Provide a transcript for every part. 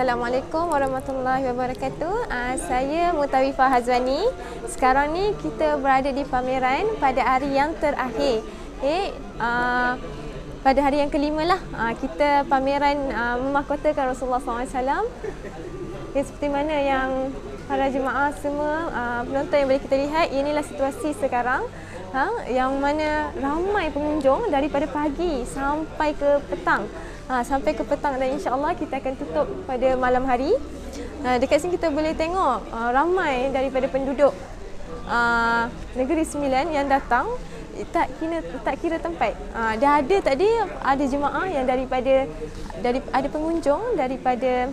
Assalamualaikum warahmatullahi wabarakatuh. Saya Mutawifah Hazwani. Sekarang ni kita berada di pameran pada hari yang terakhir. Pada hari yang kelima lah kita pameran memahkotakan Rasulullah SAW. Seperti mana yang para jemaah semua penonton yang boleh kita lihat, inilah situasi sekarang. Yang mana ramai pengunjung daripada pagi sampai ke petang. Dan insya-Allah kita akan tutup pada malam hari. Dekat sini kita boleh tengok ramai daripada penduduk Negeri Sembilan yang datang, tak kira tempat. Dah ada tadi ada jemaah yang ada pengunjung daripada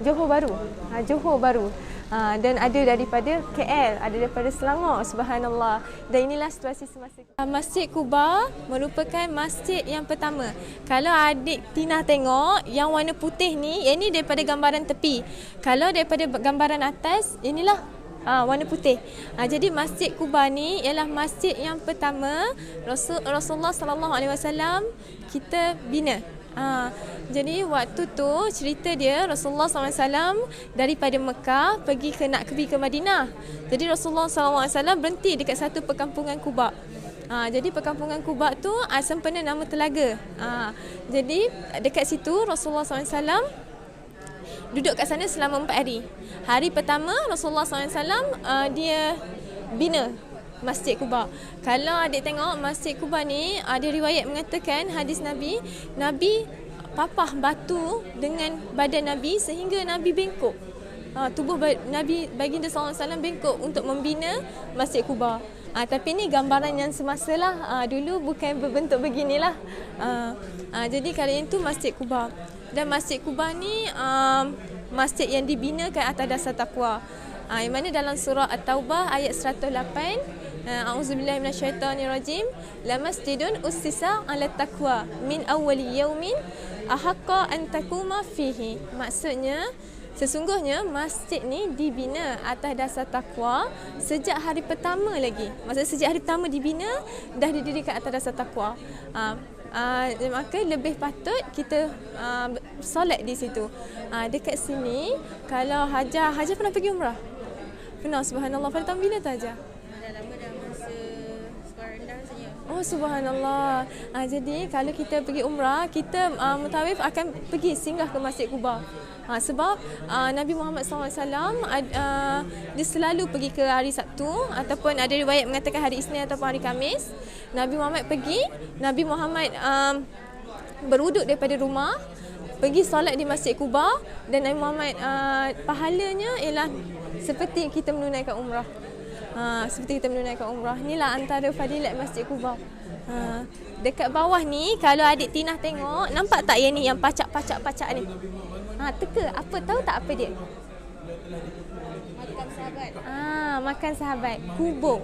Johor Bahru. Dan ada daripada KL, ada daripada Selangor, subhanallah. Dan inilah situasi semasa Masjid Quba merupakan masjid yang pertama. Kalau adik Tina tengok yang warna putih ni, yang ni daripada gambaran tepi. Kalau daripada gambaran atas, inilah warna putih. Jadi Masjid Quba ni ialah masjid yang pertama Rasulullah SAW kita bina. Jadi waktu tu cerita dia Rasulullah SAW daripada Mekah pergi ke Madinah. Jadi Rasulullah SAW berhenti dekat satu perkampungan Quba. Jadi perkampungan Quba tu sempena nama telaga. Jadi dekat situ Rasulullah SAW duduk kat sana selama 4 hari. Hari pertama Rasulullah SAW dia bina Masjid Quba. Kalau adik tengok Masjid Quba ni, ada riwayat mengatakan hadis Nabi papah batu dengan badan Nabi sehingga Nabi bengkok. Tubuh Nabi baginda SAW bengkok untuk membina Masjid Quba. Tapi ni gambaran yang semasa lah. Dulu bukan berbentuk beginilah. Jadi kali itu Masjid Quba. Dan Masjid Quba ni masjid yang dibina ke atas dasar takwa. Yang mana dalam surah At-Taubah ayat 108, A'udzubillahi minasyaitonirrajim, la masjidun ussisa 'ala taqwa min awwali yaumin ahaqqa an taquma fihi. Maksudnya sesungguhnya masjid ni dibina atas dasar takwa sejak hari pertama lagi. Maksudnya sejak hari pertama dibina dah didirikan atas dasar takwa. Maka lebih patut kita solat di situ. Dekat sini kalau Hajah pernah pergi umrah? Pernah, subhanallah. Pada tahun bila tu Hajah? Oh, subhanallah. Jadi kalau kita pergi umrah, kita mutawif akan pergi singgah ke Masjid Quba. Sebab Nabi Muhammad SAW dia selalu pergi ke hari Sabtu, ataupun ada riwayat mengatakan hari Isnin ataupun hari Khamis. Nabi Muhammad berwuduk daripada rumah, pergi solat di Masjid Quba, dan Nabi Muhammad pahalanya ialah seperti kita menunaikan umrah. Inilah antara fadilat Masjid Quba. Dekat bawah ni kalau adik Tina tengok, nampak tak yang ni, yang pacak ni? Teka, apa tahu tak apa dia? Makan sahabat. Makan sahabat. Kubur.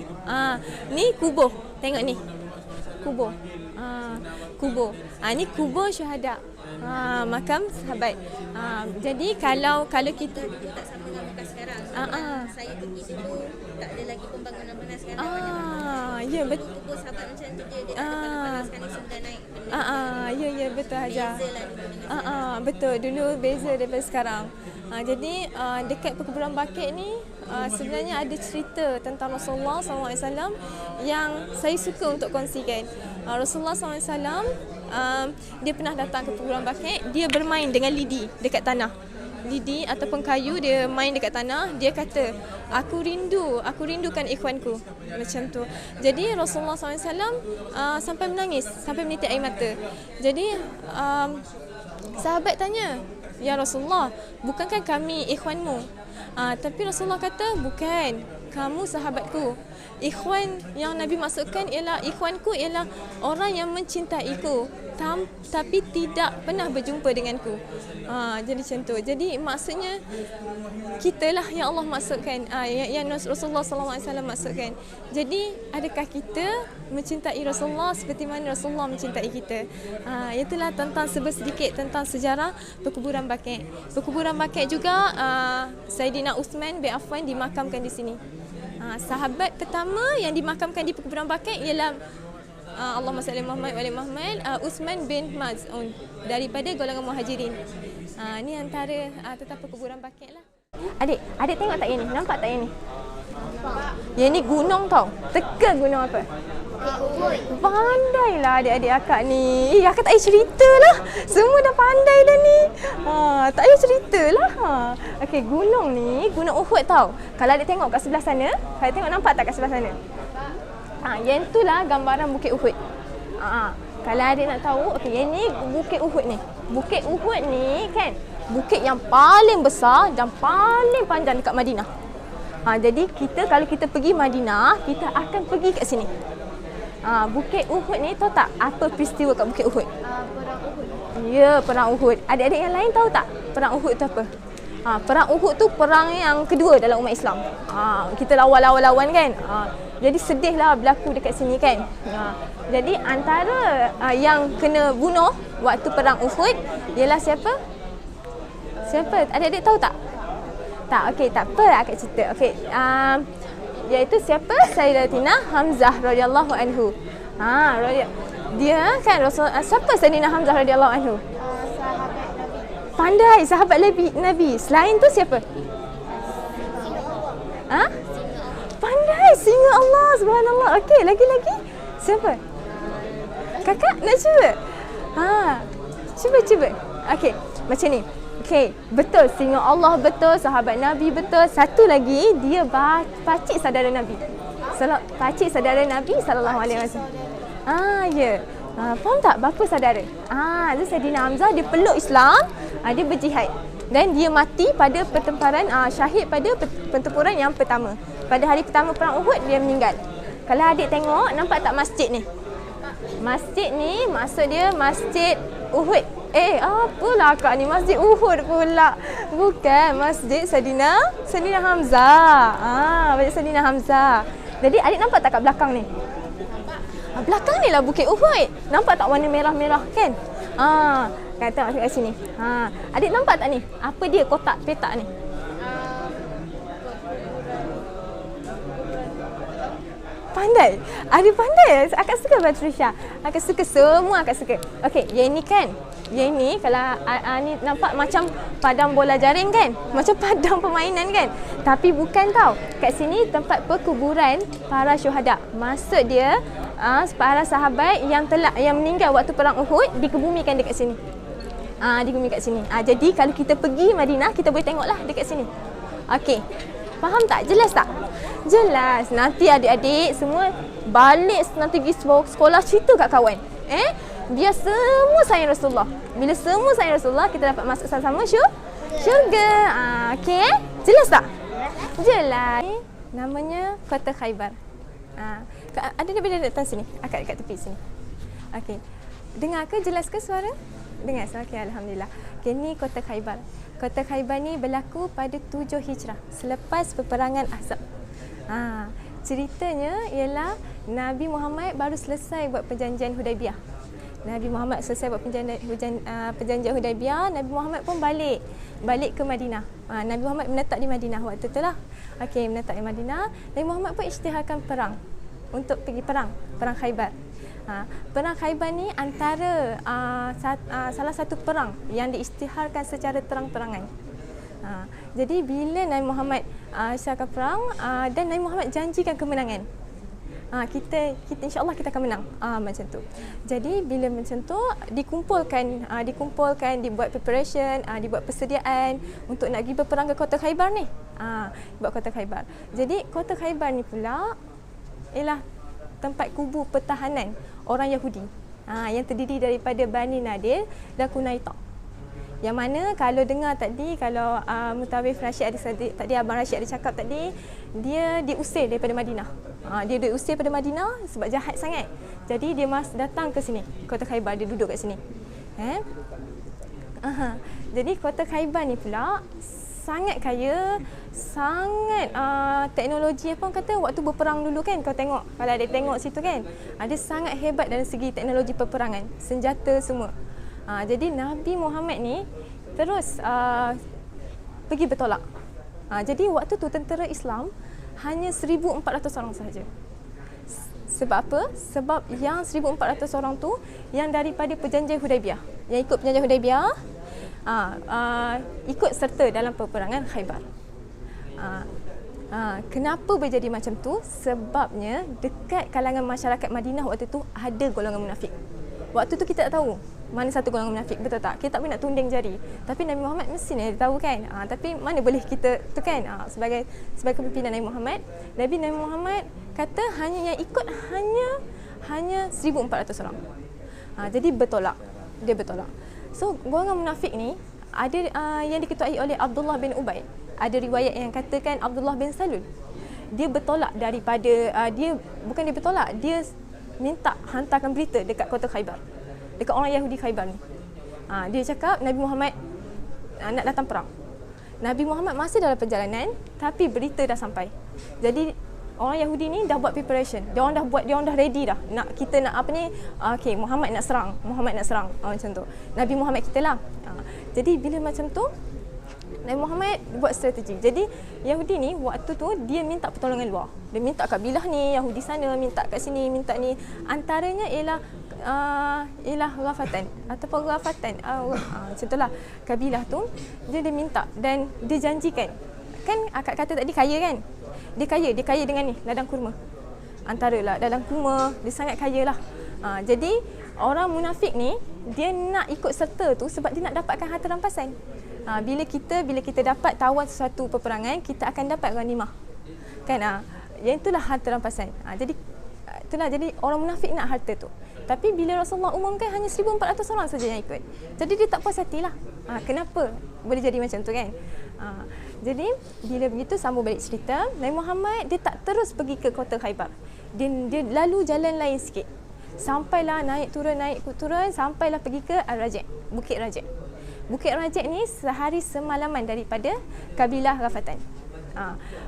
Ni kubur. Tengok ni. Kubur. Kubur. Ni kubur syuhada. Makam sahabat. Jadi kalau kita tak sama dengan Mekah sekarang. Saya pergi dulu tak ada lagi pembangunan mana sekarang. Ya betul. Kubur sahabat macam tu dia tak ada panas sekarang sudah naik. Ya betul Haja. Betul, dulu beza daripada sekarang. Jadi dekat perkuburan Baqi' ni sebenarnya ada cerita tentang Rasulullah SAW yang saya suka untuk kongsikan. Rasulullah SAW dia pernah datang ke perkuburan Baqi', dia bermain dengan lidi dekat tanah. Lidi ataupun kayu, dia main dekat tanah. Dia kata, aku rindukan ikhwanku. Macam tu. Jadi Rasulullah SAW sampai menangis, sampai menitik air mata. Jadi sahabat tanya, ya Rasulullah, bukankah kami ikhwanmu? Tapi Rasulullah kata, bukan, kamu sahabatku. Ikhwan yang Nabi maksudkan ialah, ikhwanku ialah orang yang mencintaiku tapi tidak pernah berjumpa denganku. Jadi macam tu. Jadi maksudnya kitalah yang Allah maksudkan, yang Rasulullah SAW maksudkan. Jadi adakah kita mencintai Rasulullah seperti mana Rasulullah mencintai kita? Itulah tentang sedikit tentang sejarah perkuburan Baqi'. Perkuburan Baqi' juga Saidina Uthman bin Affan dimakamkan di sini. Sahabat pertama yang dimakamkan di perkuburan Baqi' ialah Allahumma salli Muhammad wa ali Muhammad, Uthman bin Maz'un daripada golongan Muhajirin. Ni antara tetapi kuburan Baqi' lah. Adik tengok tak yang ni? Nampak tak yang ni? Yang ni gunung tau. Teka gunung apa? Pandailah adik-adik akak ni. Akak tak payah cerita lah. Semua dah pandai dah ni. Tak payah cerita lah. Okey, gunung ni, Gunung Uhud tau. Kalau adik tengok kat sebelah sana, kalau tengok nampak tak kat sebelah sana? Yang tu lah gambaran Bukit Uhud. Kalau adik nak tahu, okey, yang ni Bukit Uhud ni. Bukit Uhud ni kan, bukit yang paling besar dan paling panjang dekat Madinah. Jadi kalau kita pergi Madinah, kita akan pergi kat sini. Bukit Uhud ni, tahu tak apa peristiwa kat Bukit Uhud? Perang Uhud. Ya, Perang Uhud. Adik-adik yang lain tahu tak Perang Uhud tu apa? Perang Uhud tu perang yang kedua dalam umat Islam. Kita lawan kan. Jadi sedihlah berlaku dekat sini kan. Jadi antara yang kena bunuh waktu Perang Uhud ialah siapa? Siapa? Adik-adik tahu tak? Tak, okey, tak apa, akak cerita. Okey, iaitu siapa? Sayyidatina Hamzah radhiyallahu anhu. Dia kan Rasul. Siapa Sayyidina Hamzah radhiyallahu anhu? Sahabat Nabi. Pandai, sahabat Nabi. Selain tu siapa? Pandai, singa Allah, subhanallah. Okey, lagi-lagi siapa? Kakak nak cuba? Cuba. Okey, macam ni. Okey, betul, singa Allah betul, sahabat Nabi betul. Satu lagi, dia pakcik saudara Nabi. Pakcik saudara Nabi sallallahu alaihi wasallam. Ya. Faham tak bapa saudara? Itu Sayyidina Hamzah, dia peluk Islam, dia berjihad. Dan dia mati pada pertempuran, syahid pada pertempuran yang pertama. Pada hari pertama Perang Uhud, dia meninggal. Kalau adik tengok, nampak tak masjid ni? Masjid ni, maksud dia Masjid Uhud. Apalah kak ni, Masjid Uhud pula. Bukan, Masjid Sayyidina Hamzah. Masjid Sayyidina Hamzah. Jadi adik nampak tak kat belakang ni? Belakang ni lah Bukit Uhud. Nampak tak warna merah-merah kan? Kan tengok kat sini. Adik nampak tak ni? Apa dia kotak petak ni? Pandai. Adik pandai. Akak suka Batrisha. Akak suka, semua akak suka. Okey, yang ni kan. Yang ni kalau ni nampak macam padang bola jaring kan? Macam padang permainan kan? Tapi bukan tau. Kat sini tempat perkuburan para syuhada. Maksud dia para sahabat yang meninggal waktu Perang Uhud dikebumikan dekat sini. Dikebumikan kat sini. Jadi kalau kita pergi Madinah, kita boleh tengoklah dekat sini. Okey. Faham tak? Jelas tak? Jelas. Nanti adik-adik semua balik, nanti pergi sekolah cerita kat kawan. Biar semua sayang Rasulullah. Bila semua sayang Rasulullah, kita dapat masuk sama-sama syurga. Okey? Jelas tak? Jelas. Namanya Kota Khaybar. Ada daripada datang sini? Akak dekat tepi sini. Okey. Dengar ke? Jelas ke suara? Dengar. Okey, alhamdulillah. Okey, ni Kota Khaybar. Kota Khaybar ni berlaku pada 7 Hijrah, selepas peperangan Ahzab. Ceritanya ialah Nabi Muhammad baru selesai buat perjanjian Hudaibiyah. Nabi Muhammad selesai buat perjanjian Hudaibiyah, Nabi Muhammad pun balik ke Madinah. Nabi Muhammad menetap di Madinah waktu itulah. Okey, menetap di Madinah. Nabi Muhammad pun isytiharkan perang untuk pergi perang Khaybar. Perang Khaybar ni antara salah satu perang yang diisytiharkan secara terang-terangan. Jadi bila Nabi Muhammad isytiharkan perang dan Nabi Muhammad janjikan kemenangan, kita insya-Allah kita akan menang. Macam tu. Jadi bila macam tu dikumpulkan, dibuat preparation, dibuat persediaan untuk nak pergi berperang ke Kota Khaybar ni. Buat Kota Khaybar. Jadi Kota Khaybar ni pula ialah tempat kubu pertahanan orang Yahudi yang terdiri daripada Bani Nadir dan Qunaytah. Yang mana kalau dengar tadi, kalau Mutawif Rashid tadi Abang Rashid ada cakap tadi, dia diusir daripada Madinah. Dia diusir daripada Madinah sebab jahat sangat. Jadi dia datang ke sini, Kota Khaybar, dia duduk kat sini. Jadi Kota Khaybar ni pula sangat kaya, sangat teknologi apa orang kata waktu berperang dulu kan, kau tengok, kalau ada tengok situ kan, ada sangat hebat dari segi teknologi peperangan, senjata semua. Jadi Nabi Muhammad ni terus pergi bertolak. Jadi waktu tu tentera Islam hanya 1,400 orang sahaja. Sebab apa? Sebab yang 1,400 orang tu yang daripada perjanjian Hudaibiyah. Yang ikut perjanjian Hudaibiyah, ikut serta dalam peperangan Khaybar. Kenapa berjadi macam tu? Sebabnya dekat kalangan masyarakat Madinah waktu tu ada golongan munafik. Waktu tu kita tak tahu mana satu golongan munafik, betul tak? Kita tak boleh nak tunding jari. Tapi Nabi Muhammad mestinya dia tahu kan. Tapi mana boleh kita tu kan, sebagai pimpinan Nabi Muhammad kata hanya yang ikut hanya 1,400 orang. Jadi bertolak. Dia bertolak. So golongan munafik ni ada yang diketuai oleh Abdullah bin Ubay. Ada riwayat yang katakan Abdullah bin Salul. Dia bertolak daripada dia minta hantarkan berita dekat kota Khaybar. Dekat orang Yahudi Khaybar ni. Dia cakap Nabi Muhammad nak datang perang. Nabi Muhammad masih dalam perjalanan tapi berita dah sampai. Jadi orang Yahudi ni dah buat preparation. Dia orang dah ready dah. Okey, Muhammad nak serang. Macam tu. Nabi Muhammad kita lah. Jadi bila macam tu Nabi Muhammad buat strategi. Jadi Yahudi ni waktu tu dia minta pertolongan luar. Dia minta kabilah ni, Yahudi sana, minta kat sini, minta ni. Antaranya ialah Ghafatan ataupun Ghafatan. Macam itulah kabilah tu dia minta dan dia janjikan. Kan akak kata tadi kaya kan? Dia kaya dengan ni ladang kurma. Antaralah ladang kurma, dia sangat kaya lah. Jadi orang munafik ni dia nak ikut serta tu sebab dia nak dapatkan harta rampasan. Bila kita dapat tawan sesuatu peperangan, kita akan dapat ghanimah. Kan? Yang itulah harta rampasan. Jadi orang munafik nak harta tu. Tapi bila Rasulullah umumkan hanya 1,400 orang saja yang ikut. Jadi dia tak puas hatilah. Kenapa boleh jadi macam tu kan? Jadi bila begitu sambung balik cerita, Nabi Muhammad dia tak terus pergi ke kota Khaybar. Dia lalu jalan lain sikit. Sampailah naik turun sampailah pergi ke Al-Raji', Bukit Raji'. Bukit Raji' ni sehari semalaman daripada kabilah Ghafatan.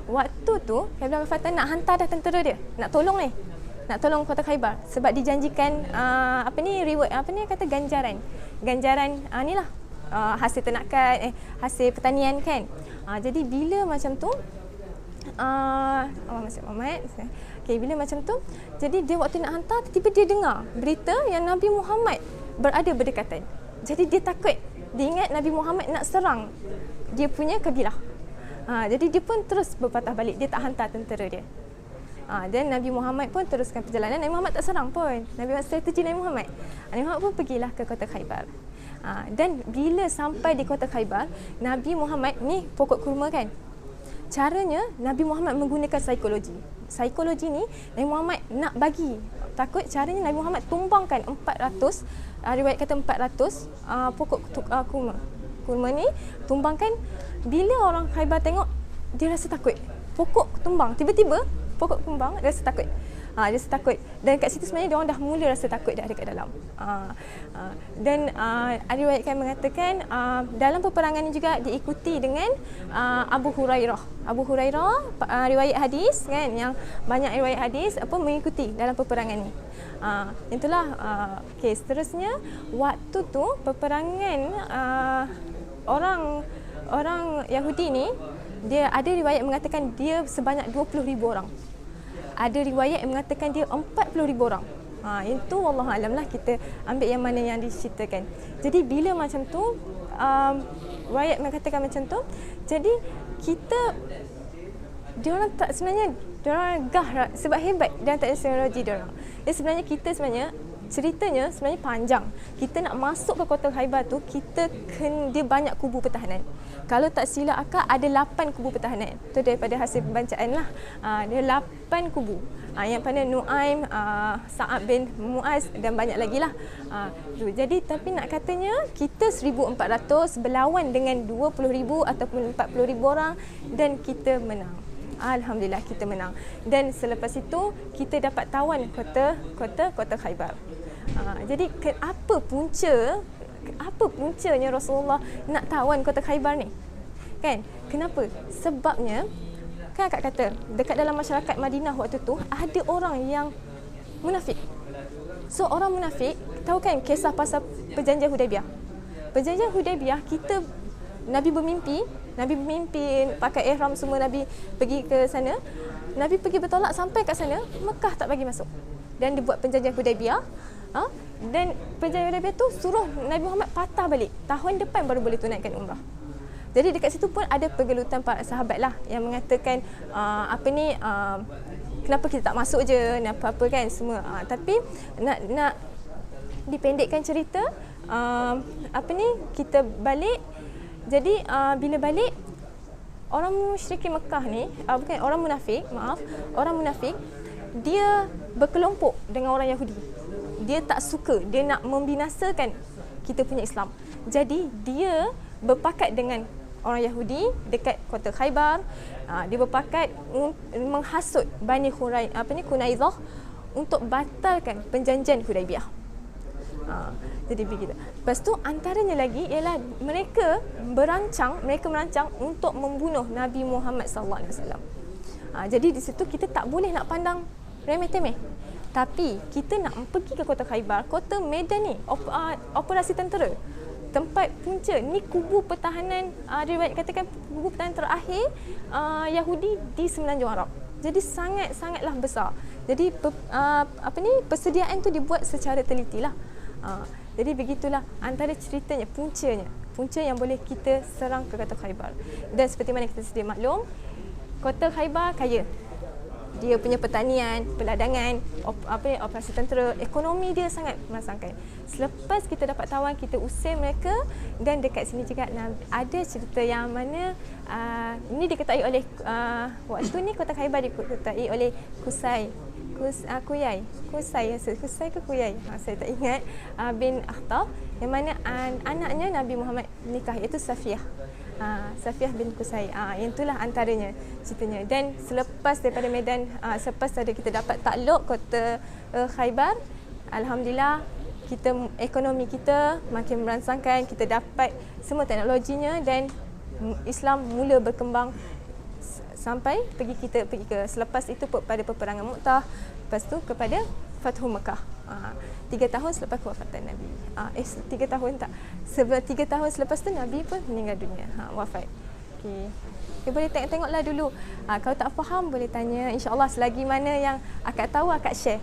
Waktu tu kabilah Ghafatan nak hantar dah tentera dia, nak tolong kota Khaybar sebab dijanjikan ganjaran inilah hasil ternakan, hasil pertanian kan. Jadi bila macam tu bila macam tu jadi dia waktu nak hantar tiba-tiba dia dengar berita yang Nabi Muhammad berada berdekatan. Jadi dia takut. Dia ingat Nabi Muhammad nak serang dia punya kabilah. Jadi dia pun terus berpatah balik. Dia tak hantar tentera dia. Dan Nabi Muhammad pun teruskan perjalanan. Nabi Muhammad tak serang pun. Strategi Nabi Muhammad. Nabi Muhammad pun pergilah ke kota Khaybar. Dan bila sampai di kota Khaybar, Nabi Muhammad ni pokok kurma kan. Caranya Nabi Muhammad menggunakan psikologi. Psikologi ni Nabi Muhammad nak bagi. Takut caranya Nabi Muhammad tumbangkan 400, riwayat kata 400 pokok kurma ni tumbangkan. Bila orang Khaybar tengok, dia rasa takut. Pokok tumbang, tiba-tiba pokok tumbang, dia rasa takut. Dia rasa takut. Dan kat situ sebenarnya dia orang dah mula rasa takut dah dekat dalam. Dan riwayatkan mengatakan dalam peperangan ini juga diikuti dengan Abu Hurairah. Abu Hurairah riwayat hadis kan, yang banyak riwayat hadis mengikuti dalam peperangan ni. Itulah kes. Seterusnya waktu tu peperangan orang Yahudi ni, dia ada riwayat mengatakan dia sebanyak 20,000 orang. Ada riwayat yang mengatakan dia 40,000 orang. Itu wallahualam lah, kita ambil yang mana yang diceritakan. Jadi bila macam tu, riwayat mengatakan macam tu, jadi diorang tak sebenarnya, diorang gah sebab hebat dan tak ada teknologi diorang. Jadi sebenarnya kita ceritanya sebenarnya panjang. Kita nak masuk ke kota Khaybar tu, dia banyak kubu pertahanan. Kalau tak silap akak, ada 8 kubu pertahanan. Itu daripada hasil pembancaan lah. Dia 8 kubu. Yang pada Nuaim, Sa'ad bin Mu'az dan banyak lagi lah. Jadi tapi nak katanya kita 1,400 berlawan dengan 20,000 ataupun 40,000 orang dan kita menang. Alhamdulillah kita menang. Dan selepas itu kita dapat tawan kota Khaybar. Jadi apa puncanya Rasulullah nak tawan kota Khaybar ni? Kan? Kenapa? Sebabnya kan akak kata dekat dalam masyarakat Madinah waktu tu ada orang yang munafik. So orang munafik, tahu kan kisah pasal perjanjian Hudaibiyah. Perjanjian Hudaibiyah, Nabi bermimpi pakai ihram semua, Nabi pergi ke sana. Nabi pergi bertolak sampai kat sana, Mekah tak bagi masuk. dan dibuat perjanjian Hudaibiyah. Dan perjanjian Hudaibiyah tu suruh Nabi Muhammad patah balik. Tahun depan baru boleh tunaikan umrah. Jadi dekat situ pun ada pergelutan para sahabat lah yang mengatakan kenapa kita tak masuk je, apa-apa kan semua. Tapi nak dipendekkan cerita, kita balik. Jadi bila balik, orang musyrikin Mekah ni, orang munafik, dia berkelompok dengan orang Yahudi. Dia tak suka, dia nak membinasakan kita punya Islam. Jadi dia berpakat dengan orang Yahudi dekat kota Khaybar. Dia berpakat menghasut Bani Quraidah untuk batalkan perjanjian Hudaibiyah. Jadi begitu. Lepas tu antaranya lagi ialah mereka merancang untuk membunuh Nabi Muhammad sallallahu alaihi wasallam. Jadi di situ kita tak boleh nak pandang remeh-temeh. Tapi kita nak pergi ke kota Khaybar, kota medan ni, operasi tentera. Tempat punca ni kubu pertahanan, riwayat katakan kubu pertahanan terakhir Yahudi di Semenanjung Arab. Jadi sangatlah besar. Jadi persediaan tu dibuat secara telitilah. Jadi begitulah antara ceritanya, punca yang boleh kita serang ke kota Khaybar. Dan seperti mana kita sedia maklum, kota Khaybar kaya. Dia punya pertanian, peladangan, operasi tentera, ekonomi dia sangat merangsangkan. Selepas kita dapat tawan, kita usir mereka. Dan dekat sini juga ada cerita yang mana ini diketuai oleh waktu ni kota Khaybar diketuai oleh Qusay ke Kuyai, saya tak ingat, bin Akhtab, yang mana anaknya Nabi Muhammad nikah, iaitu Safiyah bin Qusay. Yang itulah antaranya ceritanya. Dan selepas daripada medan, selepas kita dapat takluk kota Khaybar, alhamdulillah ekonomi kita makin merangsangkan, kita dapat semua teknologinya dan Islam mula berkembang sampai pergi ke selepas itu pada peperangan Mu'tah, lepas tu kepada Fathu Mekah. 3 tahun selepas kewafatan Nabi. 3 tahun selepas tu Nabi pun meninggal dunia, wafat. Okay, boleh tengoklah dulu. Kalau tak faham boleh tanya, insya-Allah selagi mana yang akak tahu akak share.